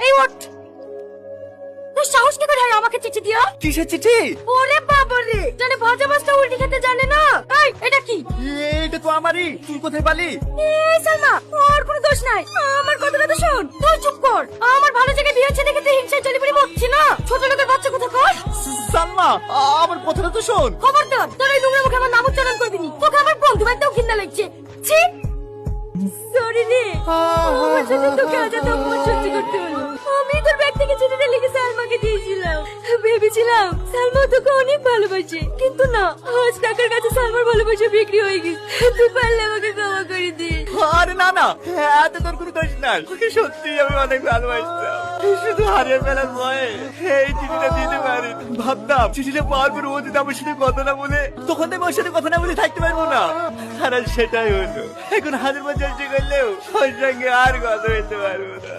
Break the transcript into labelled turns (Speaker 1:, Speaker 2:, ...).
Speaker 1: এই ওঠ, তোর সাহস কি করে হয় আমাকে চিঠি দিও?
Speaker 2: কিসের চিঠি?
Speaker 1: ওরে বাবারে, জানে ভাজা মাছটা উল্টি খেতে জানে না। এই এটা কি?
Speaker 2: এটা তো আমারই, তুই কোথায় পালি?
Speaker 1: এই সালমা, ওর কোনো দোষ নাই, আমার কথাটা তো শোন। তুই চুপ কর, আমার ভালো জায়গায় বিয়ে হচ্ছে দেখে তুই হিংসায় চলে পড়ে মরছি না। ছোট লোকের বাচ্চা কোথা কর।
Speaker 2: সালমা, আমার কথাটা তো শোন।
Speaker 1: খবরদার, তোর এই নোংরা মুখে আমার নাম উচ্চারণ করবি নি। তোকে আমার বন্ধু বান্ধব ঘৃণা লাগছে। ছি, সরি রে, আমার সাথে তোকে আজাদ অপমান সহ্য করতে হলো। আমি তোর ব্যাগ থেকে চিঠিটা লিখে সালমাকে দিয়েছিলাম। ভেবেছিলাম সালমা তোকে অনেক ভালোবাসে, কিন্তু না, আজ টাকার কাছে সালমার ভালোবাসা বিক্রি হয়ে গেছে। তুই পারলে আমাকে ক্ষমা করে দে।
Speaker 2: আরে না না, এত তোর কোনো দোষ নাই। ওকে সত্যি আমি অনেক ভালোবাসতাম, শুধু হারিয়ে ফেলার ভয়ে এই চিঠিটা দিতে পারি। ভাবতাম চিঠিটা পাওয়ার পর ও যদি আমার সাথে কথা না বলে, তখন আমি ওর সাথে কথা না বলে থাকতে পারবো না। আর আজ সেটাই হলো। এখন হাজার বার চেষ্টা করলেও ওর সঙ্গে আর কথা বলতে পারবো না।